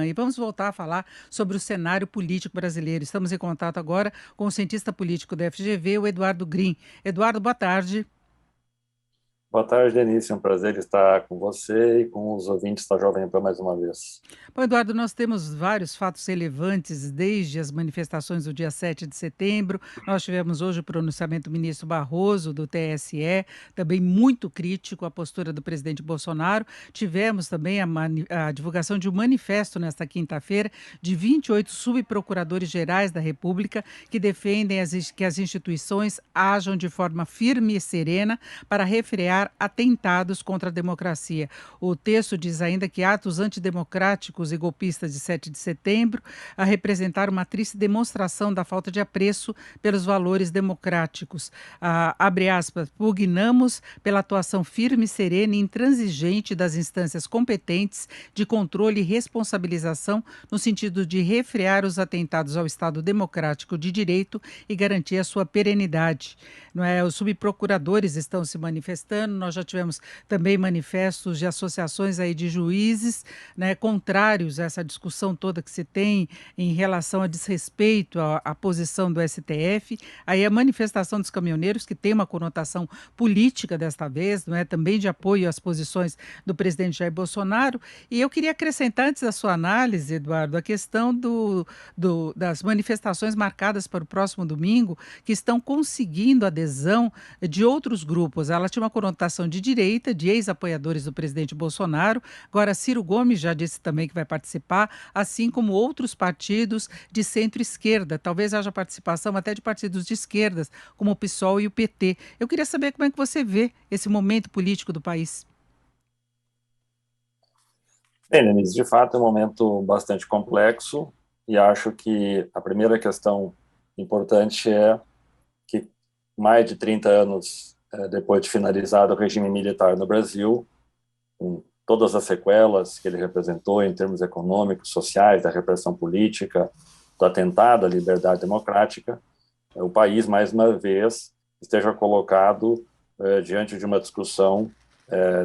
E vamos voltar a falar sobre o cenário político brasileiro. Estamos em contato agora com o cientista político da FGV, o Eduardo Green. Eduardo, boa tarde. Boa tarde, Denise. É um prazer estar com você e com os ouvintes da Jovem Pan mais uma vez. Bom, Eduardo, nós temos vários fatos relevantes desde as manifestações do dia 7 de setembro. Nós tivemos hoje o pronunciamento do ministro Barroso, do TSE, também muito crítico à postura do presidente Bolsonaro. Tivemos também a divulgação de um manifesto nesta quinta-feira de 28 subprocuradores gerais da República que defendem que as instituições ajam de forma firme e serena para refrear atentados contra a democracia. O texto diz ainda que atos antidemocráticos e golpistas de 7 de setembro a representar uma triste demonstração da falta de apreço pelos valores democráticos. Abre aspas, pugnamos pela atuação firme, serena e intransigente das instâncias competentes de controle e responsabilização no sentido de refrear os atentados ao Estado democrático de direito e garantir a sua perenidade. Não é? Os subprocuradores estão se manifestando, nós já tivemos também manifestos de associações aí de juízes, né, contrários a essa discussão toda que se tem em relação a desrespeito à posição do STF. Aí a manifestação dos caminhoneiros, que tem uma conotação política desta vez, não é, também de apoio às posições do presidente Jair Bolsonaro. E eu queria acrescentar, antes da sua análise, Eduardo, a questão das manifestações marcadas para o próximo domingo, que estão conseguindo adesão de outros grupos. Ela tinha uma conotação de direita, de ex-apoiadores do presidente Bolsonaro. Agora, Ciro Gomes já disse também que vai participar, assim como outros partidos de centro-esquerda. Talvez haja participação até de partidos de esquerdas, como o PSOL e o PT. Eu queria saber como é que você vê esse momento político do país. Bem, Denise, de fato é um momento bastante complexo e acho que a primeira questão importante é que mais de 30 anos depois de finalizado o regime militar no Brasil, com todas as sequelas que ele representou em termos econômicos, sociais, da repressão política, do atentado à liberdade democrática, o país, mais uma vez, esteja colocado diante de uma discussão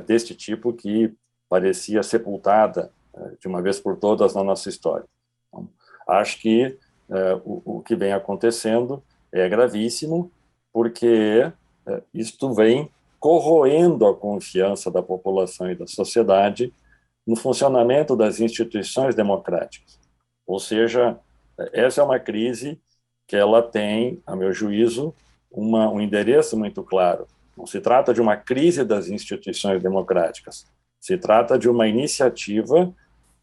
deste tipo que parecia sepultada de uma vez por todas na nossa história. Então, acho que o que vem acontecendo é gravíssimo, porque isto vem corroendo a confiança da população e da sociedade no funcionamento das instituições democráticas. Ou seja, essa é uma crise que ela tem, a meu juízo, um endereço muito claro. Não se trata de uma crise das instituições democráticas, se trata de uma iniciativa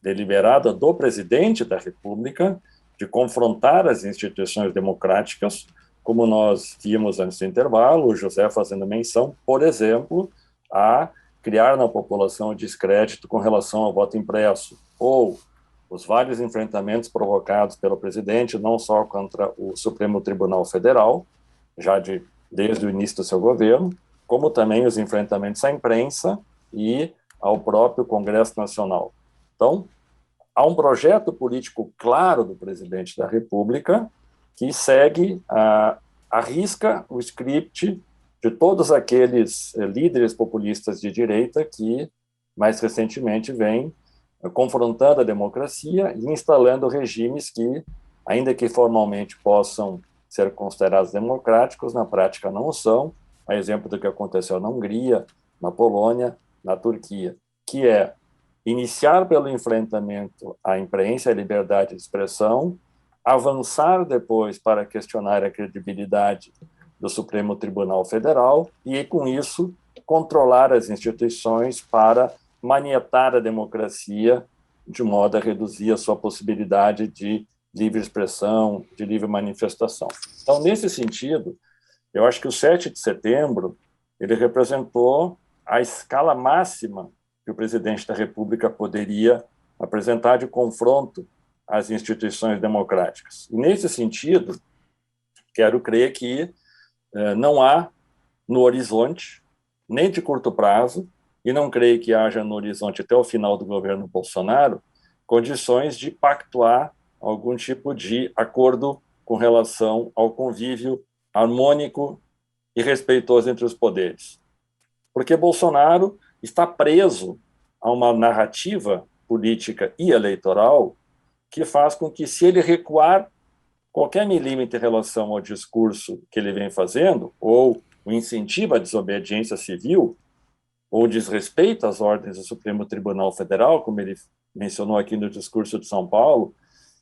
deliberada do presidente da República de confrontar as instituições democráticas, como nós vimos antes do intervalo, o José fazendo menção, por exemplo, a criar na população descrédito com relação ao voto impresso, ou os vários enfrentamentos provocados pelo presidente, não só contra o Supremo Tribunal Federal, desde o início do seu governo, como também os enfrentamentos à imprensa e ao próprio Congresso Nacional. Então, há um projeto político claro do presidente da República que segue à risca o script de todos aqueles líderes populistas de direita que, mais recentemente, vêm confrontando a democracia e instalando regimes que, ainda que formalmente possam ser considerados democráticos, na prática não são, a exemplo do que aconteceu na Hungria, na Polônia, na Turquia, que é iniciar pelo enfrentamento à imprensa, à liberdade de expressão, avançar depois para questionar a credibilidade do Supremo Tribunal Federal e, com isso, controlar as instituições para manietar a democracia de modo a reduzir a sua possibilidade de livre expressão, de livre manifestação. Então, nesse sentido, eu acho que o 7 de setembro ele representou a escala máxima que o presidente da República poderia apresentar de confronto às instituições democráticas. E, nesse sentido, quero crer que não há no horizonte, nem de curto prazo, e não creio que haja no horizonte até o final do governo Bolsonaro, condições de pactuar algum tipo de acordo com relação ao convívio harmônico e respeitoso entre os poderes. Porque Bolsonaro está preso a uma narrativa política e eleitoral que faz com que, se ele recuar qualquer milímetro em relação ao discurso que ele vem fazendo, ou o incentivo à desobediência civil, ou desrespeito às ordens do Supremo Tribunal Federal, como ele mencionou aqui no discurso de São Paulo,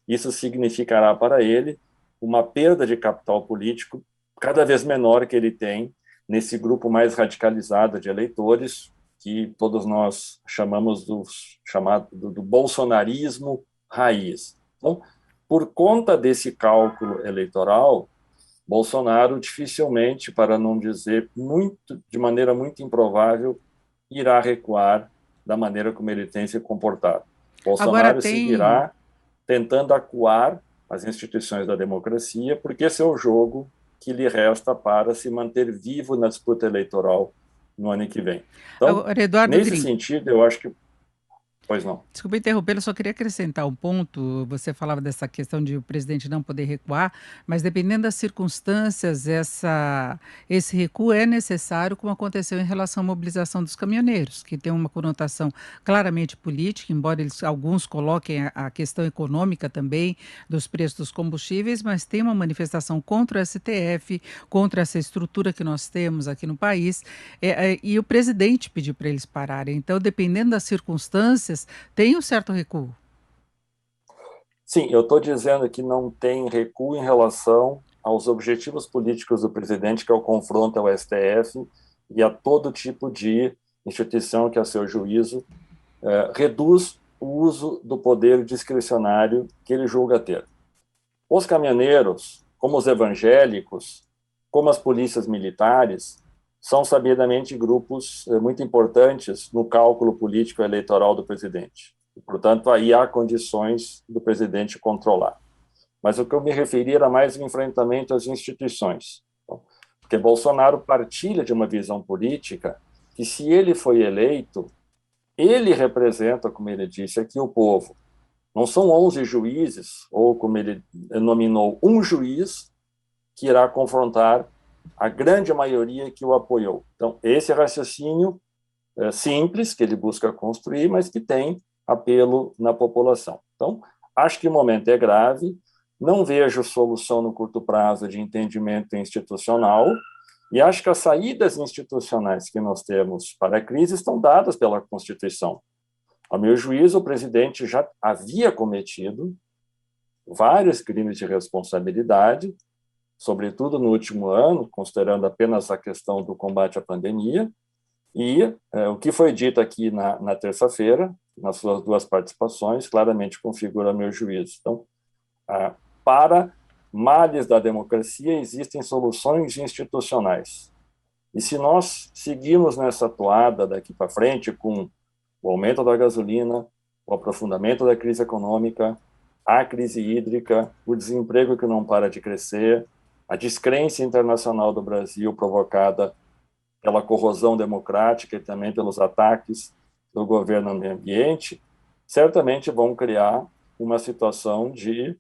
isso significará para ele uma perda de capital político cada vez menor que ele tem nesse grupo mais radicalizado de eleitores, que todos nós chamamos do bolsonarismo raiz. Então, por conta desse cálculo eleitoral, Bolsonaro dificilmente, para não dizer de maneira muito improvável, irá recuar da maneira como ele tem se comportado. Agora Bolsonaro tem seguirá tentando acuar as instituições da democracia, porque esse é o jogo que lhe resta para se manter vivo na disputa eleitoral no ano que vem. Então, agora, Eduardo nesse Grim, sentido, eu acho que... Pois não. desculpa interromper, eu só queria acrescentar um ponto. Você falava dessa questão de o presidente não poder recuar, mas dependendo das circunstâncias, esse recuo é necessário, como aconteceu em relação à mobilização dos caminhoneiros, que tem uma conotação claramente política, embora alguns coloquem a questão econômica também dos preços dos combustíveis, mas tem uma manifestação contra o STF, contra essa estrutura que nós temos aqui no país, e o presidente pediu para eles pararem. Então, dependendo das circunstâncias, tem um certo recuo. Sim, eu estou dizendo que não tem recuo em relação aos objetivos políticos do presidente, que é o confronto ao STF e a todo tipo de instituição que, a seu juízo, reduz o uso do poder discricionário que ele julga ter. Os caminhoneiros, como os evangélicos, como as polícias militares, são sabidamente grupos muito importantes no cálculo político eleitoral do presidente. E, portanto, aí há condições do presidente controlar. Mas o que eu me referi era mais o enfrentamento às instituições. Porque Bolsonaro partilha de uma visão política que, se ele foi eleito, ele representa, como ele disse aqui, o povo. Não são 11 juízes, ou como ele nominou, um juiz que irá confrontar a grande maioria que o apoiou. Então, esse raciocínio simples que ele busca construir, mas que tem apelo na população. Então, acho que o momento é grave, não vejo solução no curto prazo de entendimento institucional, e acho que as saídas institucionais que nós temos para a crise estão dadas pela Constituição. A meu juízo, o presidente já havia cometido vários crimes de responsabilidade, sobretudo no último ano, considerando apenas a questão do combate à pandemia, e o que foi dito aqui na terça-feira, nas suas duas participações, claramente configura meu juízo. Então, para males da democracia, existem soluções institucionais. E se nós seguirmos nessa toada daqui para frente, com o aumento da gasolina, o aprofundamento da crise econômica, a crise hídrica, o desemprego que não para de crescer, a descrença internacional do Brasil provocada pela corrosão democrática e também pelos ataques do governo ao meio ambiente, certamente vão criar uma situação de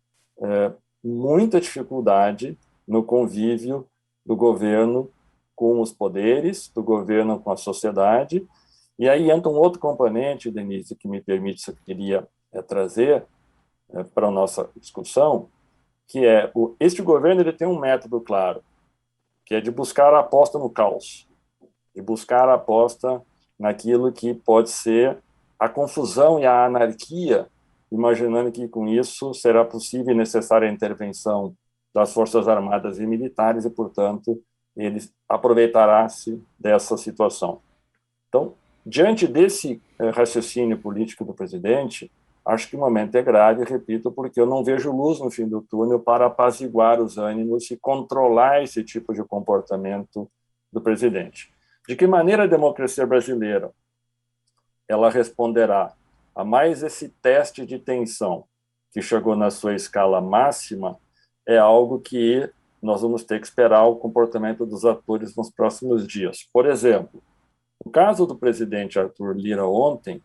muita dificuldade no convívio do governo com os poderes, do governo com a sociedade. E aí entra um outro componente, Denise, que me permite, se eu queria trazer para a nossa discussão, que é este governo ele tem um método claro, que é de buscar a aposta no caos, de buscar a aposta naquilo que pode ser a confusão e a anarquia, imaginando que com isso será possível e necessária a intervenção das Forças Armadas e Militares e, portanto, ele aproveitará-se dessa situação. Então, diante desse raciocínio político do presidente, acho que o momento é grave, repito, porque eu não vejo luz no fim do túnel para apaziguar os ânimos e controlar esse tipo de comportamento do presidente. De que maneira a democracia brasileira ela responderá a mais esse teste de tensão que chegou na sua escala máxima é algo que nós vamos ter que esperar o comportamento dos atores nos próximos dias. Por exemplo, no caso do presidente Arthur Lira ontem,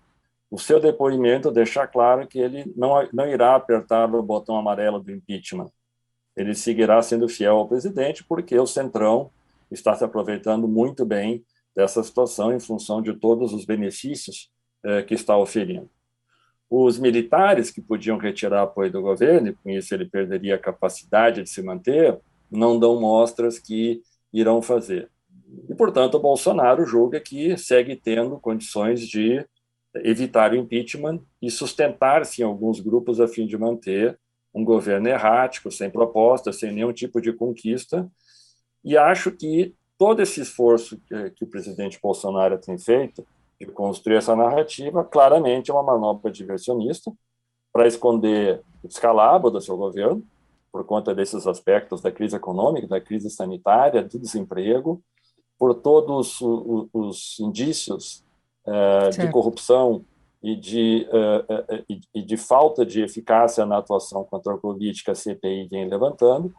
o seu depoimento deixa claro que ele não irá apertar o botão amarelo do impeachment. Ele seguirá sendo fiel ao presidente porque o Centrão está se aproveitando muito bem dessa situação em função de todos os benefícios que está oferindo. Os militares que podiam retirar apoio do governo, e com isso ele perderia a capacidade de se manter, não dão mostras que irão fazer. E, portanto, o Bolsonaro julga que segue tendo condições de evitar o impeachment e sustentar-se em alguns grupos a fim de manter um governo errático, sem proposta, sem nenhum tipo de conquista. E acho que todo esse esforço que o presidente Bolsonaro tem feito de construir essa narrativa, claramente é uma manobra diversionista para esconder o descalabro do seu governo, por conta desses aspectos da crise econômica, da crise sanitária, do desemprego, por todos os indícios de Certo. corrupção e de falta de eficácia na atuação contra a Covid que a CPI vem levantando,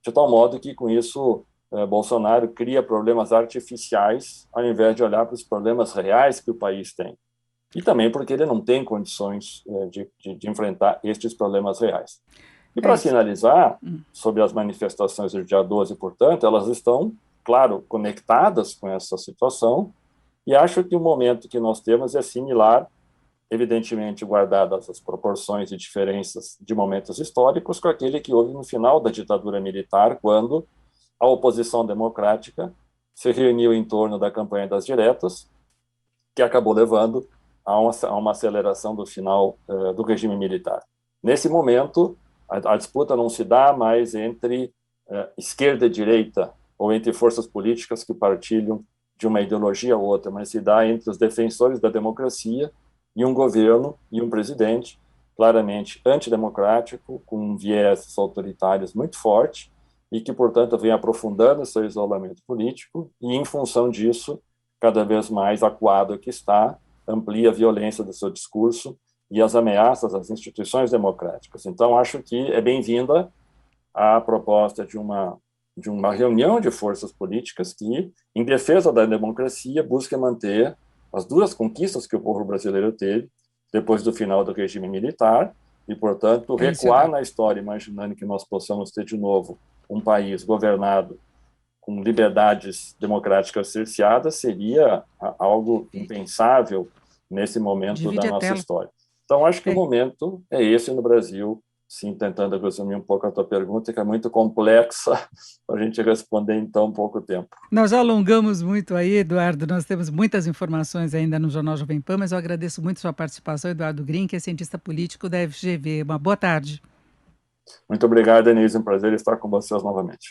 de tal modo que, com isso, Bolsonaro cria problemas artificiais ao invés de olhar para os problemas reais que o país tem. E também porque ele não tem condições de enfrentar estes problemas reais. E É para isso. finalizar, sobre as manifestações do dia 12, portanto, elas estão, claro, conectadas com essa situação, e acho que o momento que nós temos é similar, evidentemente guardadas as proporções e diferenças de momentos históricos, com aquele que houve no final da ditadura militar, quando a oposição democrática se reuniu em torno da campanha das diretas, que acabou levando a uma aceleração do final do regime militar. Nesse momento, a disputa não se dá mais entre esquerda e direita, ou entre forças políticas que partilham de uma ideologia ou outra, mas se dá entre os defensores da democracia e um governo e um presidente claramente antidemocrático, com viés autoritários muito forte, e que, portanto, vem aprofundando seu isolamento político e, em função disso, cada vez mais acuado que está, amplia a violência do seu discurso e as ameaças às instituições democráticas. Então, acho que é bem-vinda a proposta de uma reunião de forças políticas que, em defesa da democracia, busca manter as duras conquistas que o povo brasileiro teve depois do final do regime militar e, portanto, É isso, recuar Eduardo. na história, imaginando que nós possamos ter de novo um país governado com liberdades democráticas cerceadas, seria algo impensável nesse momento da Divide a nossa tela. história. Então, acho que o É. momento é esse no Brasil, sim, tentando resumir um pouco a tua pergunta, que é muito complexa para a gente responder em tão pouco tempo. Nós já alongamos muito aí, Eduardo. Nós temos muitas informações ainda no Jornal Jovem Pan, mas eu agradeço muito sua participação, Eduardo Green, que é cientista político da FGV. Uma boa tarde. Muito obrigado, Denise, um prazer estar com vocês novamente.